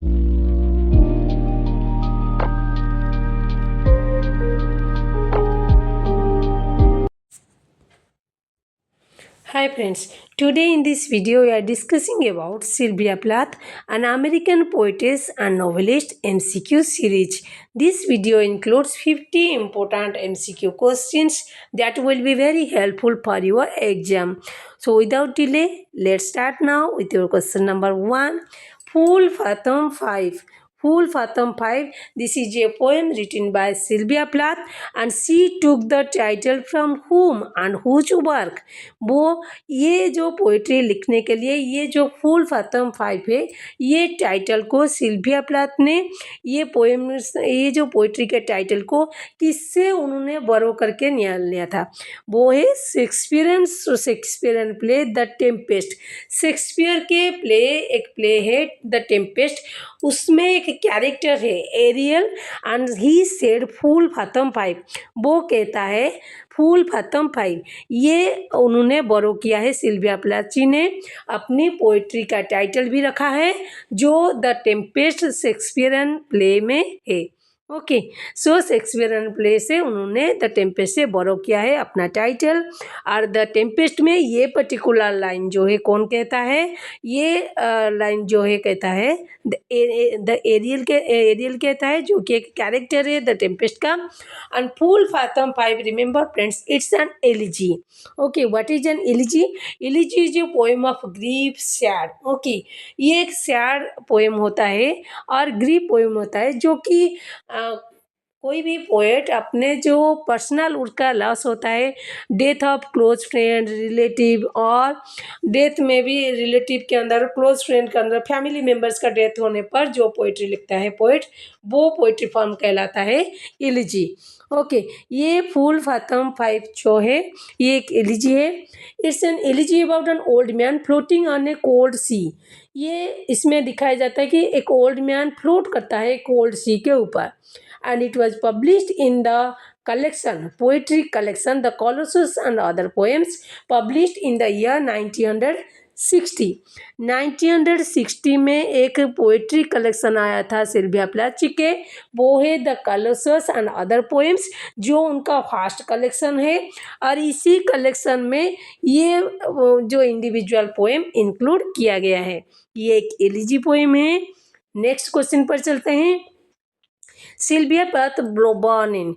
Hi friends, today in this video we are discussing about Sylvia Plath, an American poetess and novelist MCQ series. This video includes 50 important MCQ questions that will be very helpful for your exam. So without delay, let's start now with your question number 1. Full Fathom 5. Full Fathom 5. This is a poem written by Sylvia Plath and she took the title from whom and whose work. वो ये जो poetry लिखने के लिए ये जो फूल fathom 5 है ये टाइटल को सिल्विया प्लाथ ने ये पोएम ये जो पोइट्री के टाइटल को किससे उन्होंने बोरो करके निकाल लिया था वो है Shakespearean play the Tempest. Shakespeare के प्ले एक प्ले है द टेम्पेस्ट उसमें एक कैरेक्टर है aerial and he said fool fathom 5 वो कहता है फूल फातम 5 ये उन्होंने बोरो किया है सिल्विया प्लाथ जी ने अपनी पोइट्री का टाइटल भी रखा है जो द टेम्पेस्ट शेक्सपियरियन प्ले में है। ओके सो शेक्सपियरियन प्ले से उन्होंने द टेम्पेस्ट से बोरो किया है अपना टाइटल और द टेम्पेस्ट में ये पर्टिकुलर लाइन जो है कौन कहता है ये लाइन जो है कहता है द एरियल कहता है जो कि एक कैरेक्टर है द टेम्पेस्ट का। And full fathom 5 remember friends it's an elegy. Okay what is an elegy? Elegy is a poem of grief sad. Okay ये एक सैड पोएम होता है और ग्रीफ पोएम होता है जो कि कोई भी पोएट अपने जो पर्सनल उसका लॉस होता है death of close friend relative और डेथ में भी रिलेटिव के अंदर क्लोज फ्रेंड के अंदर फैमिली मेम्बर्स का डेथ होने पर जो पोइट्री लिखता है पोइट वो पोइट्री फॉर्म कहलाता है एलिजी। ओके ये फूल फातम 5 जो है ये एक एलिजी है। It's an elegy about an old man floating on a cold sea. ये इसमें दिखाया जाता है कि एक ओल्ड मैन फ्लोट करता है कोल्ड सी के ऊपर and it was published in the collection poetry collection the Colossus and other poems published in the year 1960। 1960 में एक पोएट्री कलेक्शन आया था सिल्विया प्लाथ जी के वो है the Colossus and other poems जो उनका फर्स्ट कलेक्शन है और इसी कलेक्शन में ये जो इंडिविजुअल पोएम इंक्लूड किया गया है। ये एक एलिजी पोएम है। नेक्स्ट क्वेश्चन पर चलते हैं। Sylvia Plath born in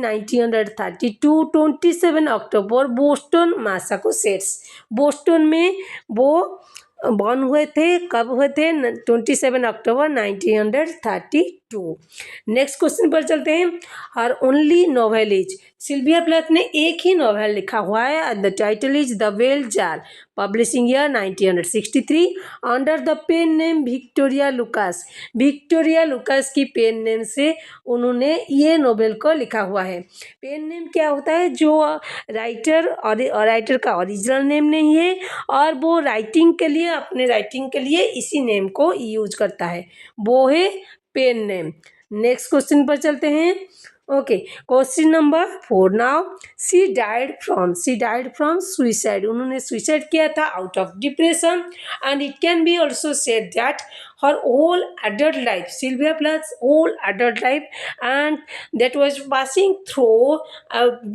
1932 27 October Boston Massachusetts. Boston में वो बॉर्न हुए थे कब हुए थे 27 अक्टूबर 1932। नेक्स्ट क्वेश्चन पर चलते हैं। Her only novel is Sylvia Plath ने एक ही नॉवेल लिखा हुआ है the title is the bell jar publishing year 1963 under the pen name Victoria Lucas. Victoria Lucas की पेन नेम से उन्होंने ये नोवेल को लिखा हुआ है। पेन नेम क्या होता है जो राइटर और राइटर का ओरिजिनल नेम नहीं है और वो राइटिंग के लिए अपने राइटिंग के लिए इसी नेम को यूज करता है वो है पेन नेम। नेक्स्ट क्वेश्चन पर चलते हैं। Okay question number 4 now she died from suicide. उन्होंने सुइसाइड किया था out of depression and it can be also said that her whole adult life Sylvia Plath's whole adult life and that was passing through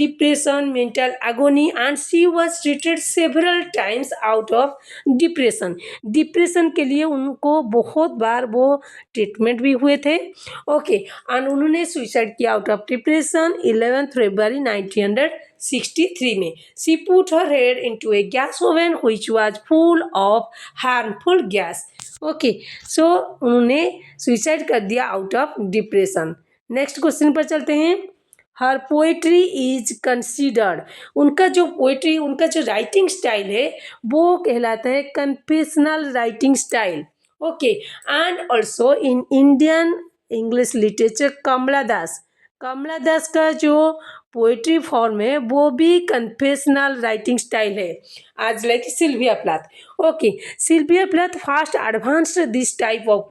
depression mental agony and she was treated several times out of depression के लिए उनको बहुत बार वो treatment भी हुए थे। Okay and उन्होंने suicide किया आउट ऑफ डिप्रेशन 11 फरवरी 1963 में। She put her head into A gas oven which was full of harmful gas. Okay so उन्होंने सुसाइड कर दिया out of depression. Next question पर चलते हैं। हर पोएट्री इज कंसीडर्ड उनका जो पोएट्री उनका जो राइटिंग स्टाइल है वो कहलाता है confessional writing style. Okay and also in Indian English literature Kamala Das का जो पोएट्री फॉर्म है वो भी कन्फेशनल राइटिंग स्टाइल है आज like Sylvia Plath. Okay Sylvia Plath first advanced this type of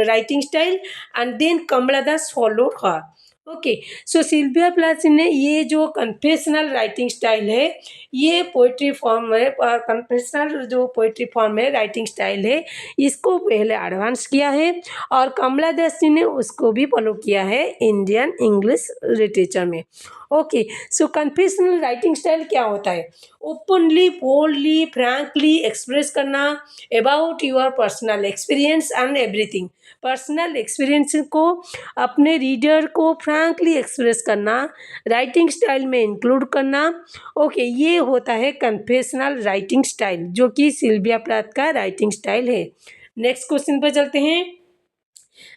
writing style and then Kamala Das followed her. Okay, so Sylvia Plath ने ये जो कन्फेशनल राइटिंग स्टाइल है, ये पोइट्री फॉर्म है, कन्फेशनल जो पोइट्री फॉर्म है, राइटिंग स्टाइल है, इसको पहले एडवांस किया है और कमला दास जी ने उसको भी फॉलो किया है इंडियन इंग्लिश लिटरेचर में। ओके, सो कन्फेशनल राइटिंग स्टाइल क्या होता है? ओपनली, बोल्डली, फ्रैंकली एक्सप्रेस करना about your personal experience and everything. Personal experience को अपने रीडर को फ्रैंकली एक्सप्रेस करना, राइटिंग स्टाइल में इंक्लूड करना। ओके, ये होता है कन्फेशनल राइटिंग स्टाइल, जो कि सिल्विया प्लाथ का राइटिंग स्टाइल है। नेक्स्ट क्वेश्चन पर चलते हैं।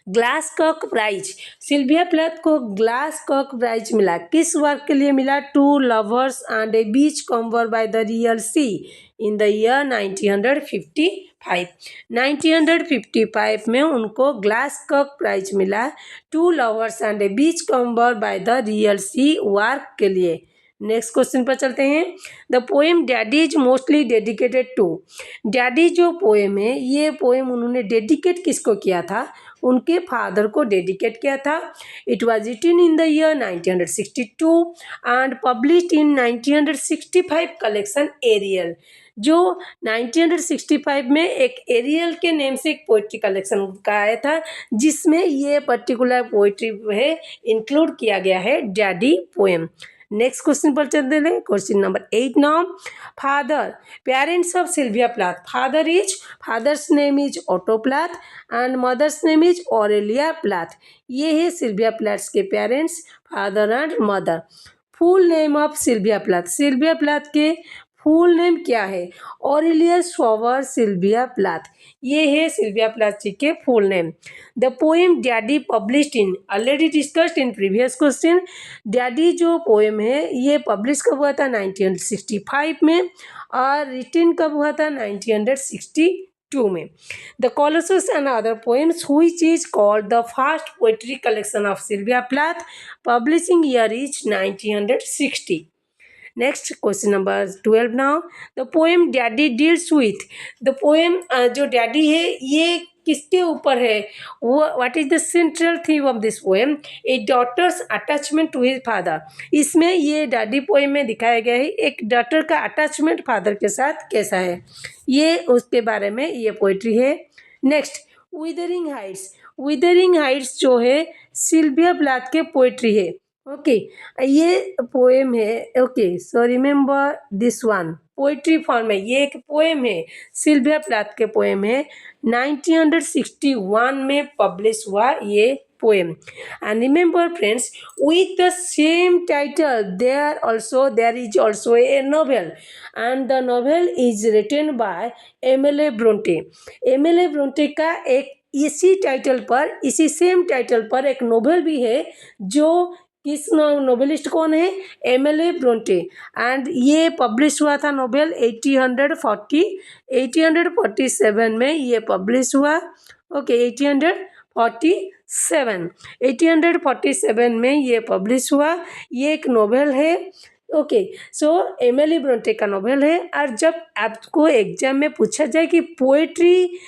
ग्लासकॉक प्राइज, सिल्विया प्लाथ को ग्लासकॉक प्राइज मिला, किस वर्क के लिए मिला? Two lovers and a beachcomber by the real sea in the year 1955। 1955 में उनको ग्लासकॉक प्राइज मिला two lovers and a beachcomber by the real sea work के लिए। नेक्स्ट क्वेश्चन पर चलते हैं। The poem daddy is mostly dedicated to, daddy जो poem है, ये पोएम उन्होंने डेडिकेट किसको किया था? उनके फादर को डेडिकेट किया था। It was written in the year 1962 and published in 1965 collection Ariel. जो 1965 में एक एरियल के नेम से एक पोइट्री कलेक्शन का आया था, जिसमें ये पर्टिकुलर पोइट्री है इंक्लूड किया गया है, डैडी पोएम। नेक्स्ट क्वेश्चन पर चलते हैं। Question number 8 now. Father, parents of Sylvia Plath, father's name is Otto Plath and mother's name is Aurelia Plath. ये है सिल्विया प्लाथ के parents, father and mother. Full name of Sylvia Plath के full name क्या है? Aurelius shower Sylvia Plath, ये है Sylvia Plath ji के full name. The poem daddy published in, already discussed in previous question. Daddy जो poem है, ये publish कब हुआ था? 1965 में, और रिटन कब हुआ था? 1962 में। The Colossus and other poems which is called the first poetry collection of Sylvia Plath, publishing year is 1960। Next question number 12 now. The poem daddy deals with, the poem जो डैडी है, ये किसके ऊपर है? वो what is the central theme of this poem? A daughter's attachment to his father. इसमें ये daddy poem में दिखाया गया है एक डॉटर का अटैचमेंट फादर के साथ कैसा है, ये उसके बारे में ये पोइट्री है। नेक्स्ट, विदरिंग हाइट्स जो है सिल्विया प्लाथ के पोइट्री है। ओके, ये पोएम है। Okay, so remember this one, poetry form है, ये एक पोएम है, सिल्विया प्लाथ के पोएम है, 1961 में पब्लिश हुआ ये poem. And remember friends, with the same title there is also a novel, and the novel is written by MLA Bronte. MLA Bronte का एक इसी टाइटल पर, इसी सेम टाइटल पर एक नोवेल भी है, जो किस नोवेलिस्ट कौन है? MLA Bronte. एंड ये पब्लिश हुआ था नोवेल 1847 में ये पब्लिश हुआ। ओके, 1847 में ये पब्लिश हुआ। ये एक नोवेल है। ओके, सो एमएलए ब्रोंटे का नोवेल है। और जब आपको एग्जाम में पूछा जाए कि पोएट्री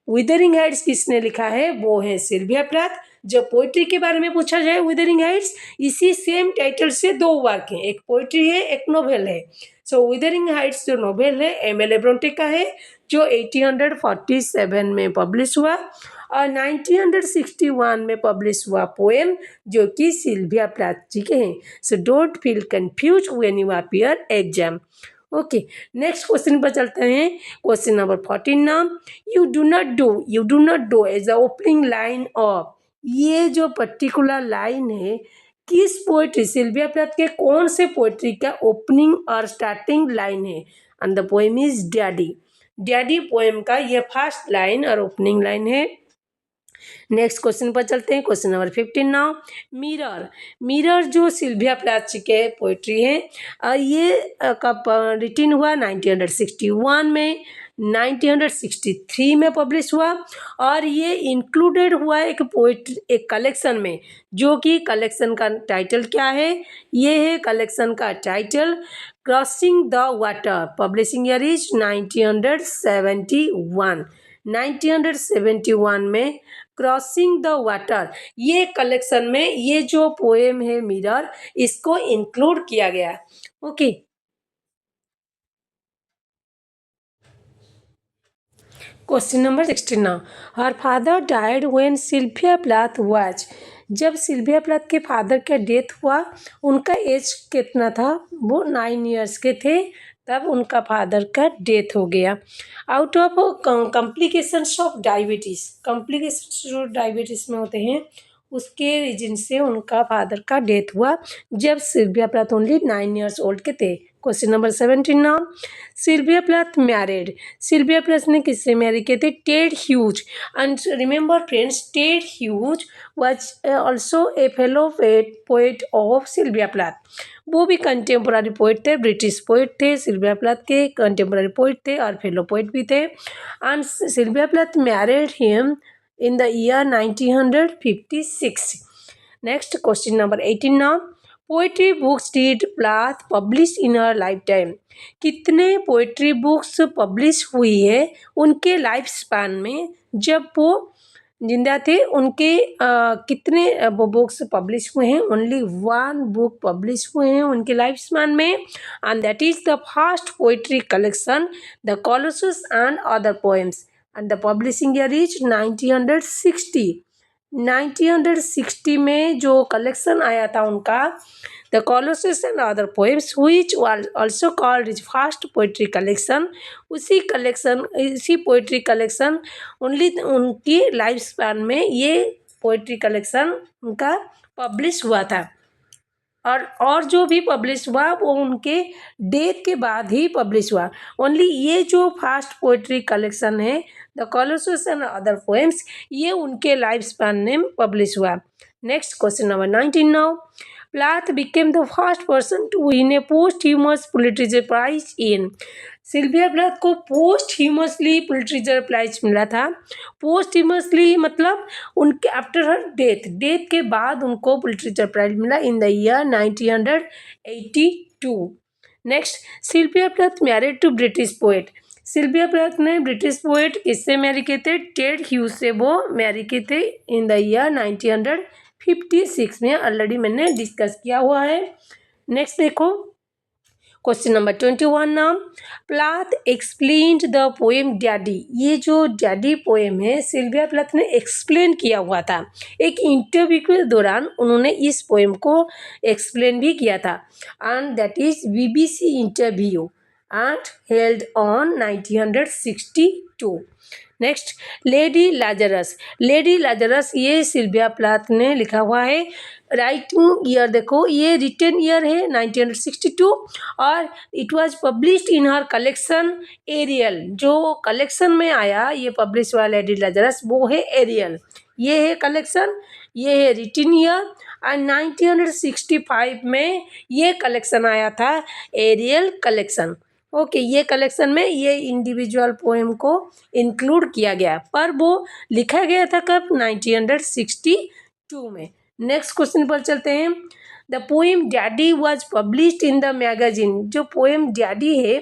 विदरिंग हाइट्स किसने लिखा है, वो है सिल्विया प्लाथ। जब पोइट्री के बारे में पूछा जाए विदरिंग हाइट्स, इसी सेम टाइटल से दो वर्क हैं, एक पोइट्री है, एक नोवेल है। सो विदरिंग हाइट्स जो नोवेल है एमएलए ब्रोंटे का है, जो 1847 में पब्लिश हुआ, और 1961 में पब्लिश हुआ पोएम जो कि सिल्विया प्लाथ जी के हैं। So don't feel confuse when you appear exam. Okay, next question पर चलते हैं। Question number 14 now. You do not do as the opening line of, ये जो पर्टिकुलर लाइन है किस पोएट्री, सिल्विया प्लाथ के कौन से पोएट्री का ओपनिंग और स्टार्टिंग लाइन है? And the poem is daddy poem का ये फर्स्ट लाइन और ओपनिंग लाइन है। नेक्स्ट क्वेश्चन पर चलते हैं। Question number 15 now. मिरर जो सिल्विया प्लाथ जी के पोइट्री है, ये कब रिटन हुआ? 1961 में, 1963 में पब्लिश हुआ, और ये इंक्लूडेड हुआ एक कलेक्शन में, जो कि कलेक्शन का टाइटल क्या है? ये है कलेक्शन का title crossing the water, publishing year is 1971। 1971 में क्रॉसिंग द वाटर, ये कलेक्शन में ये जो पोएम है मिरर, इसको इंक्लूड किया गया। Okay. Question number 16 now, her father died when Sylvia Plath was, जब सिल्विया प्लाथ के फादर का डेथ हुआ, उनका एज कितना था? वो 9 ईयर्स के थे, तब उनका फादर का डेथ हो गया। Out of complications of diabetes, complications जो डायबिटीज़ में होते हैं उसके रीजन से उनका फादर का डेथ हुआ जब Sylvia Plath only 9 years old के थे। Question number 17 now, Sylvia Plath married, Sylvia Plath ने किससे मैरी किए थे? Ted Hughes. And remember friends, Ted Hughes was also a fellow poet of Sylvia Plath, वो भी कंटेम्पोररी पोइट थे, British poet थे, सिल्विया प्लाथ के कंटेम्पोररी पोइट थे और फेलो पोइट भी थे। And Sylvia Plath married him in the year 1956. Next question number 18 now, poetry books did Plath publish in her lifetime, कितने पोइट्री बुक्स पब्लिश हुई है उनके लाइफ स्पैन में, जब वो जिंदा थे उनके कितने वो बुक्स पब्लिश हुए हैं? ओनली 1 बुक पब्लिश हुए हैं उनके लाइफ स्पैन में, and that is the first poetry collection the Colossus and other poems, and the publishing year is 1960। 1960 में जो कलेक्शन आया था उनका, the Colossus and other poems which was also called is first poetry collection, इसी poetry collection only उनकी life span में ये poetry collection उनका पब्लिश हुआ था। और जो भी पब्लिश हुआ वो उनके डेथ के बाद ही पब्लिश हुआ। ओनली ये जो फर्स्ट पोइट्री कलेक्शन है the Colossus and other poems, ये उनके लाइफ स्पैन में पब्लिश हुआ। Next question number 19 now, Plath became the first person to win a posthumous Pulitzer prize in, Sylvia Plath को posthumously Pulitzer prize मिला था। पोस्टह्यूमसली मतलब उनके आफ्टर हर डेथ के बाद उनको पुलिट्जर प्राइज मिला in the year 1982। Next, Sylvia Plath married to British poet, Sylvia Plath ने ब्रिटिश पोएट किससे मैरी किए थे? टेड ह्यूज से वो मैरी किए थे इन द ईयर 1956 में, ऑलरेडी मैंने डिस्कस किया हुआ है। नेक्स्ट देखो question number 21 now, Plath explained the poem daddy, ये जो डैडी पोएम है सिल्विया प्लाथ ने एक्सप्लेन किया हुआ था। एक इंटरव्यू के दौरान उन्होंने इस पोएम को एक्सप्लेन भी किया था, and that is BBC interview and held on 1962. Next, lady Lazarus, lady Lazarus ये सिल्विया प्लाथ ने लिखा हुआ है। राइटिंग ईयर देखो, ये रिटन ईयर है 1962 और it was published in her collection Ariel, जो कलेक्शन में आया ये पब्लिश हुआ लेडी लाजरस वो है एरियल, ये है कलेक्शन, ये है रिटन ईयर, और 1965 में ये कलेक्शन आया था एरियल कलेक्शन। ओके, ये कलेक्शन में ये इंडिविजुअल पोएम को इंक्लूड किया गया, पर वो लिखा गया था कब? 1962 में। नेक्स्ट क्वेश्चन पर चलते हैं, the poem daddy was published in the magazine, जो पोएम डैडी है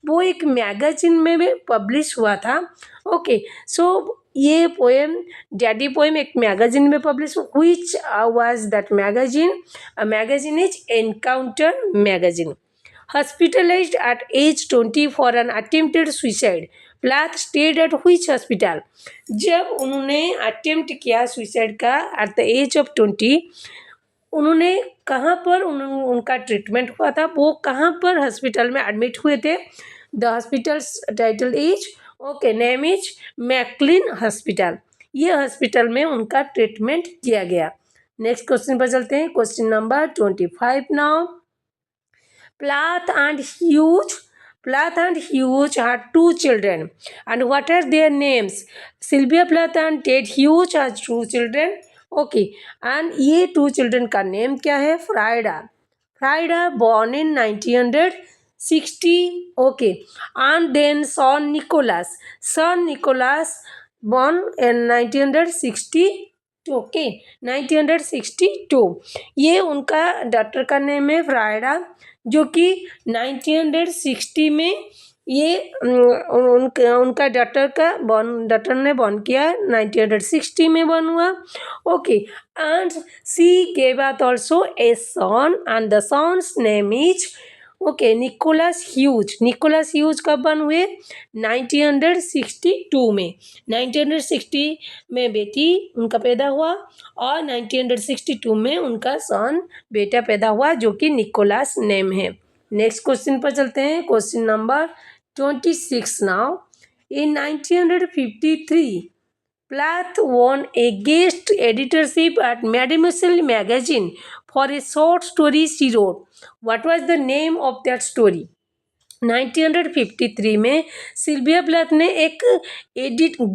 वो एक मैगजीन में भी पब्लिश हुआ था। ओके, सो ये पोएम डैडी पोएम एक मैगजीन में publish, which was that magazine? Magazine is encounter magazine. Hospitalized at age 20 for an attempted suicide, Plath stayed at which hospital? जब उन्होंने अटेम्प्ट किया सुसाइड का एट द एज ऑफ 20, उन्होंने कहाँ पर उनका ट्रीटमेंट हुआ था? वो कहाँ पर हॉस्पिटल में एडमिट हुए थे? The hospitals title is okay, name is McLean hospital, ये हॉस्पिटल में उनका ट्रीटमेंट किया गया। नेक्स्ट क्वेश्चन पर चलते हैं, question number 25 now, Plath and Hughes had 2 children. And what are their names? Sylvia Plath and Ted Hughes had 2 children. Okay, and ये 2 children का नेम क्या है? Friday born in 1960. Okay, and then son Nicholas born in 1960. Okay, 1962, ये उनका doctor का name है Friday, जो कि 1960 में ये उनका डॉटर ने बॉर्न किया 1960 में बॉर्न हुआ. Okay, and she gave birth also a son and the son's name is okay Nicholas Hughes. Nicholas Hughes कब बन हुए? 1962 में. 1960 में बेटी उनका पैदा हुआ और 1962 में उनका सन बेटा पैदा हुआ जो कि निकोलस नेम है. नेक्स्ट क्वेश्चन पर चलते हैं. Question number 26 now. In 1953, Plath won a guest editorship at Mademoiselle magazine for a short story she wrote. What was the name of that story? 1953 में सिल्विया प्लैथ ने एक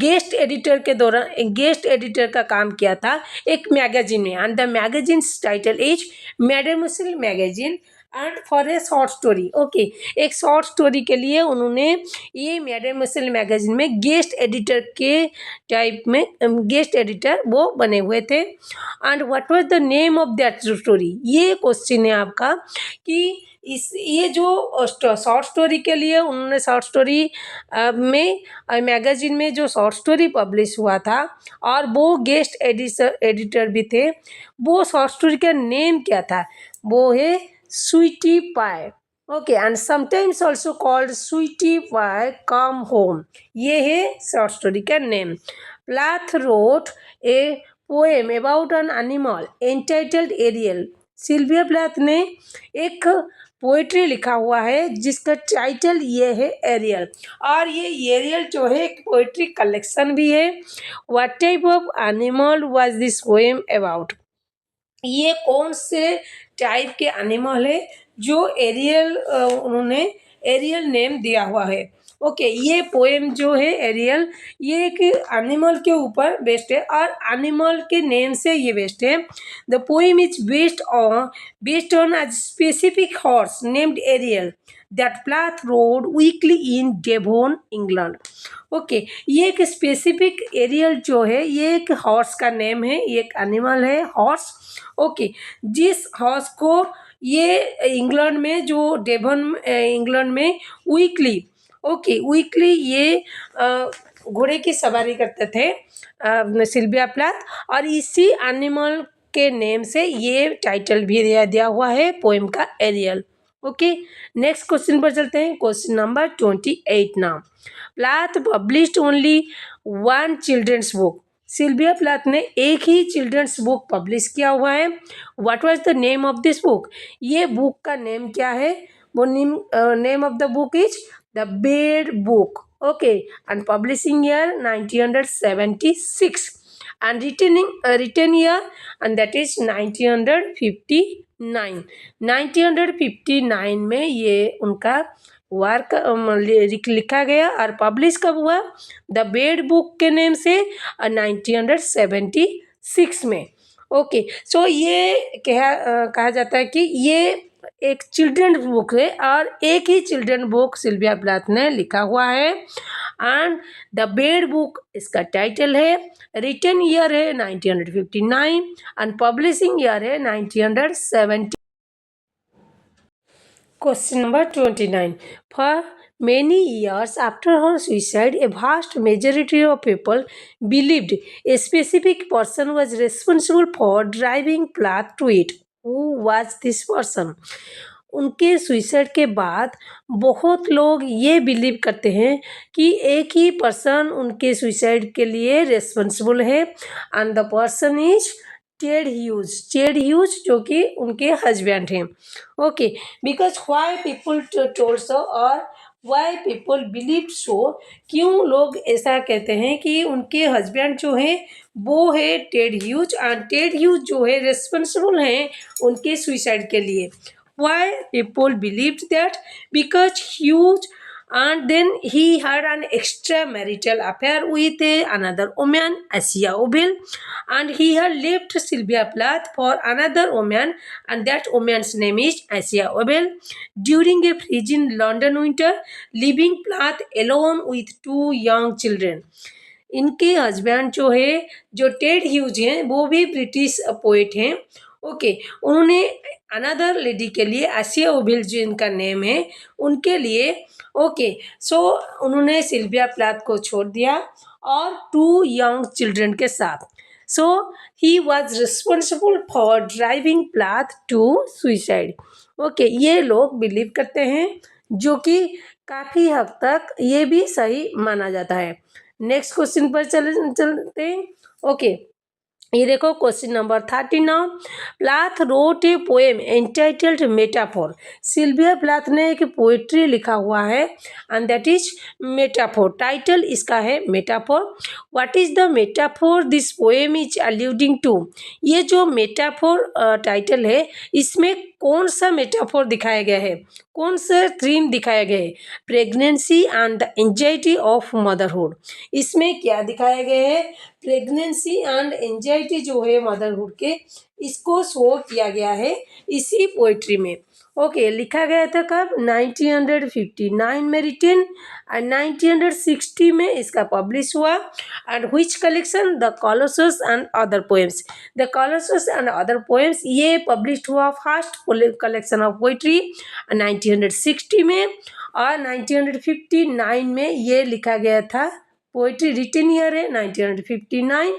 guest editor के दौरान एक guest editor का काम किया था एक मैगजीन में, and the magazine's title is mademoiselle magazine and for a short story. Okay, एक शॉर्ट स्टोरी के लिए उन्होंने ये मैडेमोइसेल मैगजीन में गेस्ट एडिटर के टाइप में गेस्ट एडिटर वो बने हुए थे. And what was the name of that story? ये क्वेश्चन है आपका कि ये जो शॉर्ट स्टोरी के लिए उन्होंने शॉर्ट स्टोरी में मैगजीन में जो शॉर्ट स्टोरी पब्लिश हुआ था और वो गेस्ट एडिटर भी थे, वो शॉर्ट स्टोरी का नेम क्या था? वो है sweetie pie. Okay, and sometimes also called sweetie pie come home. ये है शॉर्ट स्टोरी का name. Plath wrote a poem about an animal entitled Ariel. Sylvia Plath ने एक पोइट्री लिखा हुआ है जिसका टाइटल ये है एरियल, और ये एरियल जो है एक पोइट्री कलेक्शन भी है. What type of animal was this poem about? ये कौन से टाइप के एनिमल है जो एरियल उन्होंने एरियल नेम दिया हुआ है. ओके, ये पोएम जो है एरियल ये एक एनिमल के ऊपर बेस्ड है और एनिमल के नेम से ये बेस्ड है. The poem is based on a specific horse named Ariel that Plath rode weekly in Devon England. Okay, ये एक स्पेसिफिक एरियल जो है ये एक हॉर्स का नेम है, ये एक एनिमल है हॉर्स. ओके, जिस हॉर्स को ये इंग्लैंड में जो डेवोन इंग्लैंड में वीकली वीकली ये घोड़े की सवारी करते थे सिल्विया प्लैथ, और इसी एनिमल के नेम से ये टाइटल भी दिया हुआ है पोएम का एरियल. ओके, नेक्स्ट क्वेश्चन पर चलते हैं. Question number 28 now. Plath published only one children's book. Sylvia Plath ने एक ही चिल्ड्रंस बुक पब्लिश किया हुआ है. What was the name of this book? ये बुक का नेम क्या है? वो name of the book is the bed book. Okay, and publishing year 1976 and written year and that is 1959. 1959 में ये उनका वर्क लिखा गया और पब्लिश कब हुआ? द बेड बुक के नेम से 1976 में. ओके, सो ये कहा जाता है कि ये एक चिल्ड्रन बुक है और एक ही चिल्ड्रन बुक सिल्विया प्लैथ ने लिखा हुआ है. एंड द बेड बुक इसका टाइटल है. रिटन ईयर है 1959 एंड पब्लिशिंग ईयर है 1970. Question number 29. For many years after her suicide, a vast majority of people believed a specific person was responsible for driving Plath to it. Who was this person? उनके suicide के बाद बहुत लोग ये believe करते हैं कि एक ही पर्सन उनके सुइसाइड के लिए रिस्पॉन्सिबल है, and the person is Ted Hughes जो कि उनके हस्बैंड हैं. Okay, because why people told so और वाई पीपल बिलीव सो, क्यों लोग ऐसा कहते हैं कि उनके हस्बैंड जो है वो है Ted Hughes, and Ted Hughes जो है रिस्पॉन्सिबल हैं उनके सुइसाइड के लिए. Why people believed that? Because Hughes and then he had an extramarital affair with another woman, Asia Obel, and he had left Sylvia Plath for another woman, and that woman's name is Asia Obel, during a freezing London winter, leaving Plath alone with 2 young children. इनके husband जो है जो Ted Hughes हैं वो भी British poet हैं. Okay, उन्होंने another lady के लिए आसिया ओबिल जो इनका नेम है उनके लिए ओके सो उन्होंने सिल्विया प्लाथ को छोड़ दिया और 2 यंग चिल्ड्रन के साथ so she was responsible for driving Plath to suicide okay ये लोग बिलीव करते हैं जो कि काफ़ी हद तक ये भी सही माना जाता है नेक्स्ट क्वेश्चन पर चलते हैं ओके ये देखो question number 30 now Plath wrote a poem entitled metaphor Sylvia Plath ने एक पोएट्री लिखा हुआ है and that is metaphor title इसका है metaphor what is the metaphor this poem is alluding to ये जो मेटाफोर टाइटल है इसमें कौन सा मेटाफोर दिखाया गया है कौन सा थीम दिखाया गया है pregnancy and the anxiety of motherhood इसमें क्या दिखाया गया है प्रेगनेंसी एंड एंजाइटी जो है मदरहुड के इसको शो किया गया है इसी पोइट्री में ओके लिखा गया था कब 1959 में रिटन एंड 1960 में इसका पब्लिश हुआ and which collection the Colossus and other poems the Colossus and other poems ये पब्लिश हुआ फर्स्ट कलेक्शन ऑफ पोइट्री 1960 में और 1959 में ये लिखा गया था पोइट्री रिटन ईयर है 1959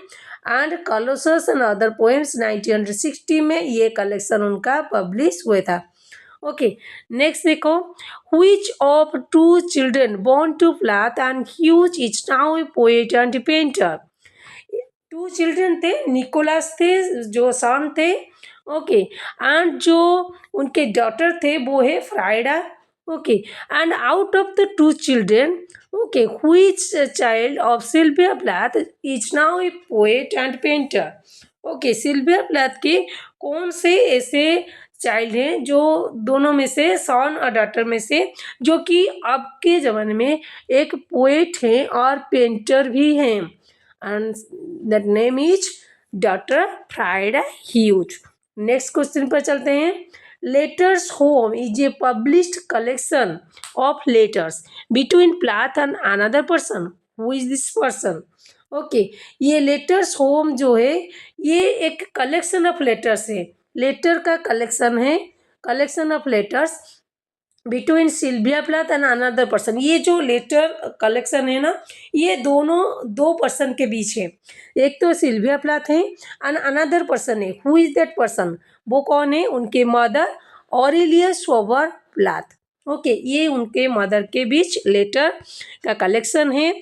and Colossus and other poems 1960 में ये कलेक्शन उनका पब्लिश हुआ था ओके नेक्स्ट देखो which of 2 children born to Plath and Hughes is now a poet and painter 2 children थे निकोलस थे जो सन थे ओके एंड जो उनके डॉटर थे वो है Friday okay and out of the 2 children okay which child of Sylvia Plath is now a poet and painter okay Sylvia Plath के कौन से ऐसे चाइल्ड हैं जो दोनों में से सन और डॉटर में से जो कि अब के ज़माने में एक पोएट हैं और पेंटर भी हैं and that name is daughter Frieda Hughes next question पर चलते हैं letters home is a published collection of letters between Plath and another person who is this person okay ये लेटर्स होम जो है ये एक कलेक्शन ऑफ लेटर्स है letter का कलेक्शन है collection of letters between Sylvia Plath and another person ये जो लेटर कलेक्शन है ना ये दोनों 2 पर्सन के बीच है एक तो सिल्विया प्लाथ है एंड अनदर पर्सन है हु इज दैट पर्सन वो कौन है उनके मदर ऑरेलिया शोवर प्लाथ ओके ये उनके मदर के बीच लेटर का कलेक्शन है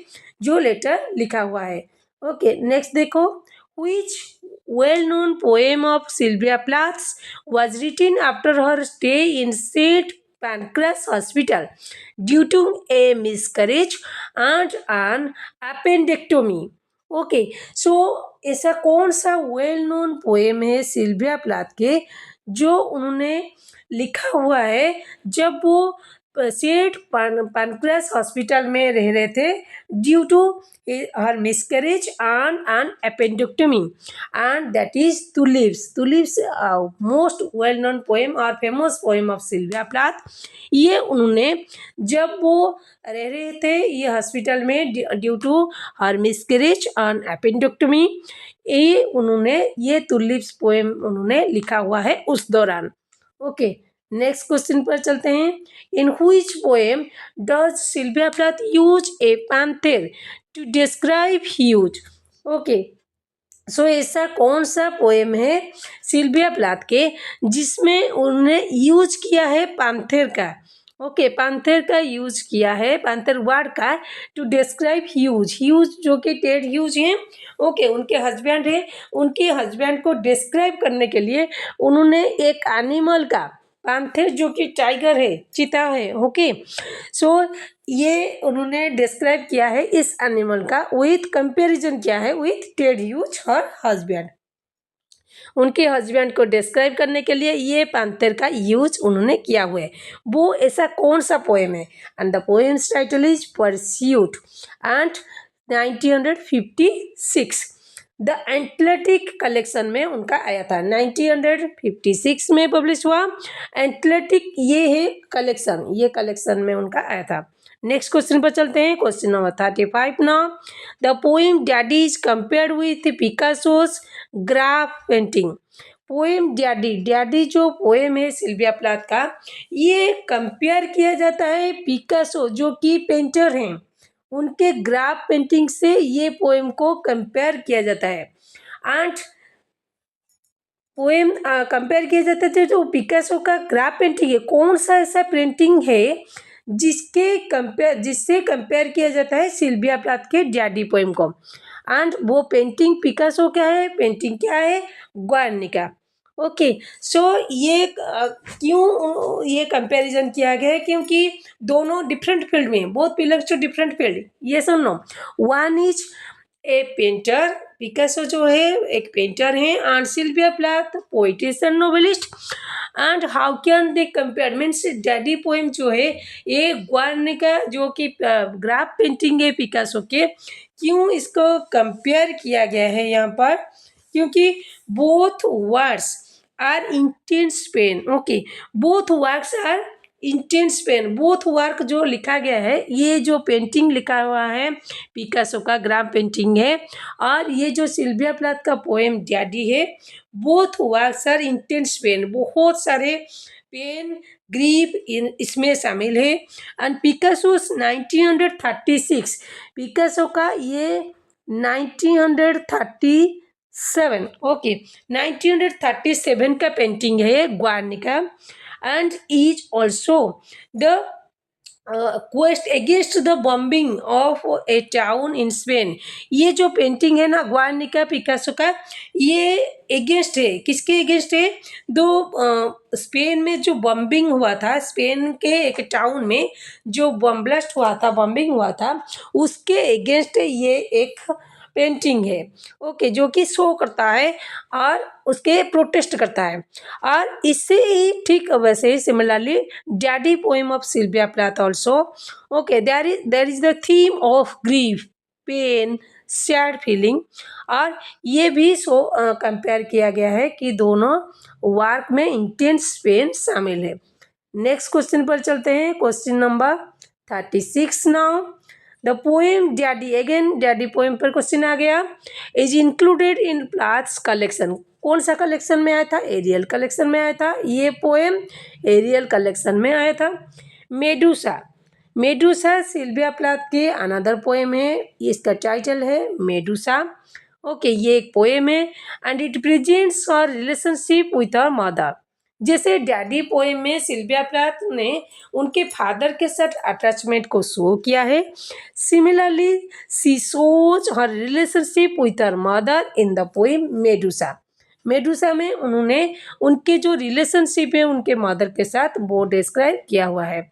जो लेटर लिखा हुआ है ओके नेक्स्ट देखो which well-known poem of Sylvia Plath's was written after her stay in St. Pancras Hospital due to a miscarriage and an appendectomy. Okay so ऐसा कौन सा वेल नोन पोएम है सिल्विया प्लाथ के जो उन्होंने लिखा हुआ है जब वो सेंट पैनक्रास हॉस्पिटल में रह रहे थे due to her miscarriage and an appendectomy and that is tulips most well known poem और famous poem of Sylvia Plath ये उन्होंने जब वो रह रहे थे ये हॉस्पिटल में due to her miscarriage and appendectomy ये उन्होंने ये तुलिप्स पोएम उन्होंने लिखा हुआ है उस दौरान ओके नेक्स्ट क्वेश्चन पर चलते हैं in which poem does Sylvia Plath use a panther to describe Hughes okay so ऐसा कौन सा पोएम है सिल्विया प्लाथ के जिसमें उन्होंने यूज किया है पैंथर का ओके पैंथर का यूज किया है पैंथर वर्ड का टू डिस्क्राइब ह्यूज जो कि टेड ह्यूज हैं ओके उनके हस्बैंड है उनके हस्बैंड को डिस्क्राइब करने के लिए उन्होंने एक एनिमल का पैंथर जो कि टाइगर है चीता है ओके सो ये उन्होंने डिस्क्राइब किया है इस एनिमल का विथ कंपैरिजन किया है with Ted Hughes her husband उनके हस्बैंड को डिस्क्राइब करने के लिए ये पैंथर का यूज उन्होंने किया हुआ है वो ऐसा कौन सा पोएम है and the poems title is pursuit and 1956 the Atlantic collection में उनका आया था 1956 में पब्लिश हुआ एंथलेटिक ये है कलेक्शन ये कलेक्शन में उनका आया था नेक्स्ट क्वेश्चन पर चलते हैं question number 35 now the poem daddy is compared with Picasso's graph painting poem daddy, daddy जो पोएम है सिल्विया प्लाथ का, ये कंपेयर किया जाता है पिकासो जो कि पेंटर हैं, उनके ग्राफ पेंटिंग से ये पोएम को कंपेयर किया जाता है। एंड पोएम कंपेयर किए जाते थे जो पिकासो का ग्राफ पेंटिंग है, कौन सा ऐसा पेंटिंग है जिससे कंपेयर किया जाता है सिल्विया प्लाथ के डैडी पोएम को। एंड वो पेंटिंग पिकासो क्या है, पेंटिंग क्या है, गुआर्निका। ओके, सो ये क्यों ये कंपैरिजन किया गया है, क्योंकि दोनों डिफरेंट फील्ड में, both belongs to different field, yes और no. One is a painter, Picasso जो है एक पेंटर है, and Sylvia Plath poetess and novelist. And how can they compare, means daddy poem जो है ये गुआर्निका जो कि ग्राफ पेंटिंग है पिकासो के, क्यों इसको कंपेयर किया गया है यहाँ पर, क्योंकि both words are intense pain. Okay, both works are intense pain, both work जो लिखा गया है, ये जो पेंटिंग लिखा हुआ है पिकासो का ग्राफ पेंटिंग है, और ये जो सिल्विया प्लाथ का पोएम डैडी है, both works are intense pain, बहुत सारे पेन ग्रीफ इसमें शामिल है। एंड पिकासो 1936, पिकासो का ये 1937, ओके 1937 का पेंटिंग है Guernica, and is also the quest against the bombing of a town in Spain. ये जो पेंटिंग है ना गुआर्निका पिकासो का, ये एगेंस्ट है, किसके एगेंस्ट है, स्पेन में जो बॉम्बिंग हुआ था, स्पेन के एक टाउन में जो बम ब्लास्ट हुआ था, बॉम्बिंग हुआ था, उसके एगेंस्ट ये एक पेंटिंग है। ओके, जो कि शो करता है और उसके प्रोटेस्ट करता है। और इससे ही ठीक वैसे ही similarly daddy poem of Sylvia Plath also, okay there is the theme of grief, pain, sad feeling, और ये भी शो कंपेयर किया गया है कि दोनों वर्क में इंटेंस पेन शामिल है। नेक्स्ट क्वेश्चन पर चलते हैं, question number 36 now. The poem daddy, again daddy poem पर क्वेश्चन आ गया, इज इंक्लूडेड इन प्लाथ्स कलेक्शन। कौन सा कलेक्शन में आया था, एरियल कलेक्शन में आया था, ये पोएम एरियल कलेक्शन में आया था। मेडुसा, मेडुसा सिल्विया प्लाथ के अनदर पोएम है, इसका टाइटल है मेडुसा। ओके, ये एक पोएम है एंड इट प्रेजेंट्स और रिलेशनशिप विथ आवर मदर। जैसे डैडी पोएम में सिल्विया प्लाथ ने उनके फादर के साथ अटैचमेंट को शो किया है, similarly she shows her relationship with her mother in the poem Medusa. Medusa में उन्होंने उनके जो रिलेशनशिप है उनके मदर के साथ वो डिस्क्राइब किया हुआ है।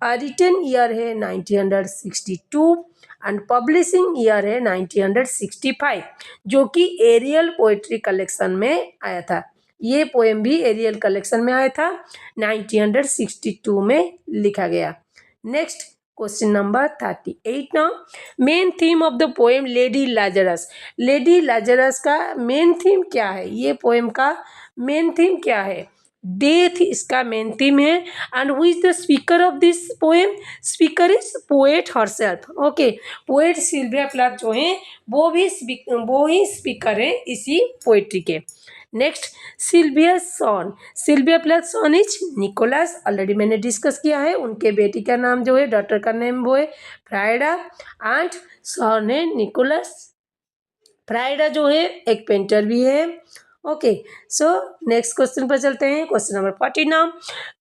रिटन ईयर है 1962 एंड पब्लिशिंग ईयर है 1965, जो कि एरियल पोएट्री कलेक्शन में आया था। ये पोएम भी एरियल कलेक्शन में आया था, 1962 में लिखा गया। Next question number 38 now. Main theme of the poem lady Lazarus, lady Lazarus का मेन थीम क्या है, ये पोएम का मेन थीम क्या है, डेथ इसका मेन थीम है। And who is the speaker of this poem, speaker is poet herself. Okay, poet Sylvia Plath जो है वो ही स्पीकर है इसी पोएट्री के। Next Sylvia son, Sylvia Plath son is Nicholas, already मैंने डिस्कस किया है, उनके बेटी का नाम जो है, डॉटर का नेम वो है फ्राइडा, एंड सॉन है निकोलस। फ्राइडा जो है एक पेंटर भी है। ओके, सो नेक्स्ट क्वेश्चन पर चलते हैं, question number 40 now.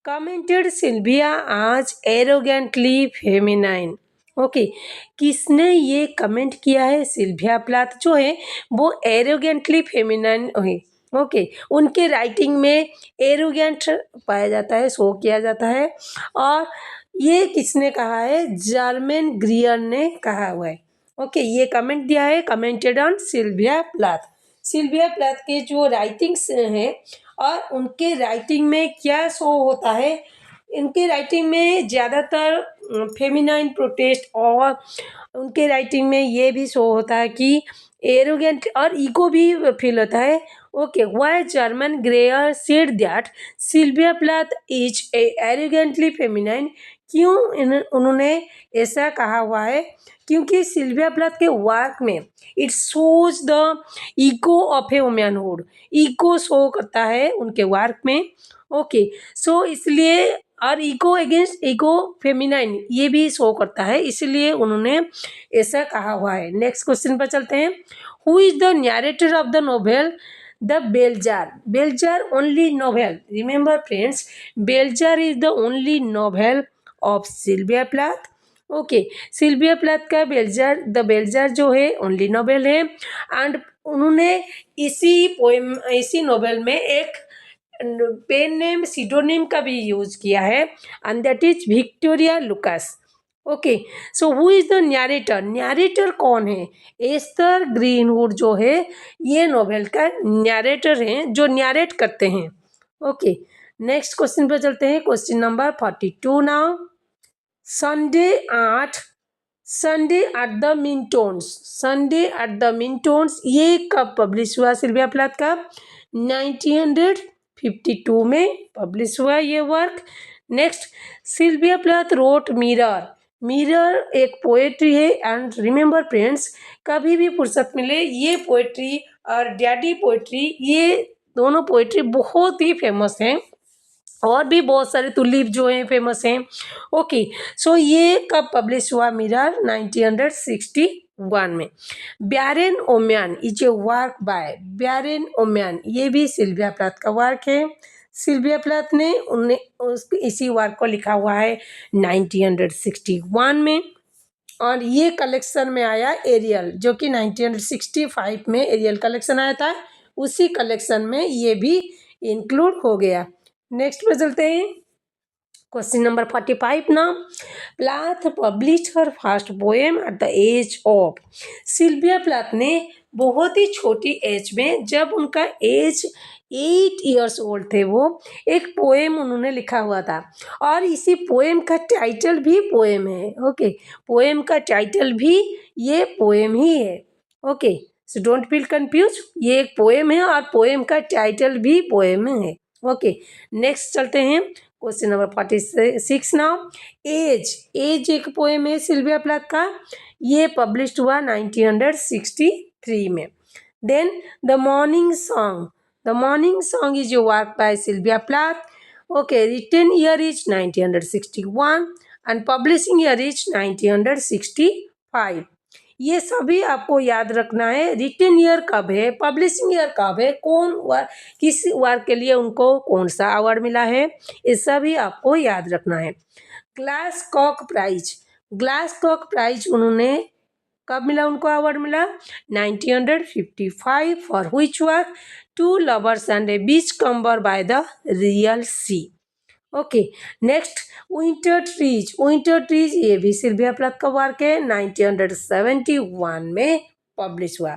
Commented Sylvia as arrogantly feminine. Okay, किसने ये कमेंट किया है, सिल्विया प्लाथ जो है वो एरोगेंटली फेमिनाइन है। ओके, उनके राइटिंग में एरोगेंट पाया जाता है, शो किया जाता है, और ये किसने कहा है, जर्मन ग्रियर ने कहा हुआ है। ओके, ये कमेंट दिया है, commented on Sylvia Plath. Sylvia Plath के जो राइटिंग्स हैं और उनके राइटिंग में क्या शो होता है, इनके राइटिंग में ज़्यादातर फेमिनाइन प्रोटेस्ट, और उनके राइटिंग में ये भी शो होता है कि एरोगेंट और ईगो भी फील होता है। Okay, why Germaine Greer said that Sylvia Plath is a arrogantly feminine, क्यों उन्होंने ऐसा कहा हुआ है? क्योंकि सिल्विया प्लाथ के वर्क में it shows the ego of a womanhood, ego show करता है उनके वर्क में। ओके, सो इसलिए और ईगो अगेंस्ट ईगो फेमिनाइन ये भी शो करता है, इसलिए उन्होंने ऐसा कहा हुआ है। नेक्स्ट क्वेश्चन पर चलते हैं। Who is the narrator of the novel the Bell Jar? Bell Jar only novel, remember friends, Bell Jar is the only novel of Sylvia Plath. Okay, Sylvia Plath का बेलजार, द बेलजार जो है ओनली नोवेल है। And उन्होंने इसी poem, इसी novel में एक pen name सीडोनिम का भी यूज किया है, and that is Victoria Lucas. Okay, so who is the narrator? Narrator कौन है? एस्थर ग्रीनवुड जो है ये नोवेल का नरेटर हैं, जो नरेट करते हैं। ओके, नेक्स्ट क्वेश्चन पर चलते हैं। Question number 42 now. Sunday at the Mintons, Sunday at the Mintons ये कब पब्लिश हुआ सिल्विया प्लाथ का? 1952 में पब्लिश हुआ ये work. Next, Sylvia Plath wrote mirror. Mirror एक पोएट्री है, एंड रिमेंबर फ्रेंड्स, कभी भी फुर्सत मिले ये पोएट्री और डैडी पोएट्री, ये दोनों पोएट्री बहुत ही फेमस हैं, और भी बहुत सारे तुलिप जो हैं फेमस हैं। ओके, सो ये कब पब्लिश हुआ मिरर? 1961 में। बैरन ओम्यान इज ए वर्क बाय बैरन ओम्यान, ये भी सिल्विया प्लाथ का वर्क है। सिल्विया प्लाथ ने इसी वर्क को लिखा हुआ है 1961 में, और ये कलेक्शन में आया एरियल, जो कि 1965 में एरियल कलेक्शन आया था, उसी कलेक्शन में ये भी इंक्लूड हो गया। नेक्स्ट पे चलते हैं। क्वेश्चन नंबर 45 ना। Plath publish her first poem at the age of, Sylvia Plath ने बहुत ही छोटी एज में, जब उनका एज 8 इयर्स ओल्ड थे, वो एक पोएम उन्होंने लिखा हुआ था, और इसी पोएम का टाइटल भी पोएम है। ओके, पोएम का टाइटल भी ये पोएम ही है। Okay, so don't feel confuse, ये एक पोएम है और पोएम का टाइटल भी पोएम है। ओके, नेक्स्ट चलते हैं। Question number 46 now. एज एक पोएम है सिल्विया प्लाथ का, ये पब्लिश्ड हुआ 1963 में। Then the morning song is your work by Sylvia Plath. Okay, written year is 1961 and publishing year is 1965। ये सभी आपको याद रखना है। रिटन ईयर कब है, पब्लिशिंग ईयर कब है, किस वर्क के लिए उनको कौन सा अवार्ड मिला है, ये सभी आपको याद रखना है। ग्लासकॉक प्राइज उन्होंने कब मिला, उनको अवार्ड मिला 1955 for which work? Two lovers and a beachcomber by the real sea. Okay, next, winter trees ये भी सिल्विया प्लाथ का वर्क है, 1971 में पब्लिश हुआ।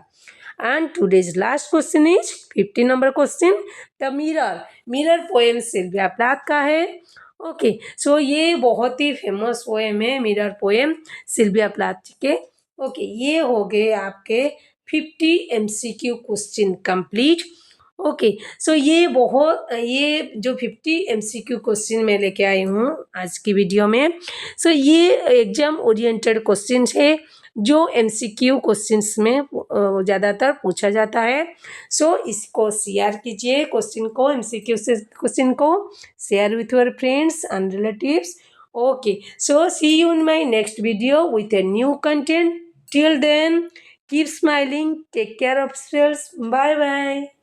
And today's last question is 50 number question. The mirror poem Sylvia Plath का है। Okay, so ये बहुत ही फेमस पोएम है मिरर पोएम सिल्विया प्लाथ के। ओके, ये हो गए आपके 50 MCQ question complete. Okay, so ये जो 50 MCQ क्वेश्चन मैं लेके आई हूँ आज की वीडियो में, सो ये एग्जाम ओरिएंटेड क्वेश्चन है, जो MCQ क्वेश्चंस में ज़्यादातर पूछा जाता है। सो इसको शेयर कीजिए, क्वेश्चन को, MCQ से क्वेश्चन को share with your friends and relatives. Okay, so see you in my next video with a new content. Till then, keep smiling, take care of yourselves, bye bye.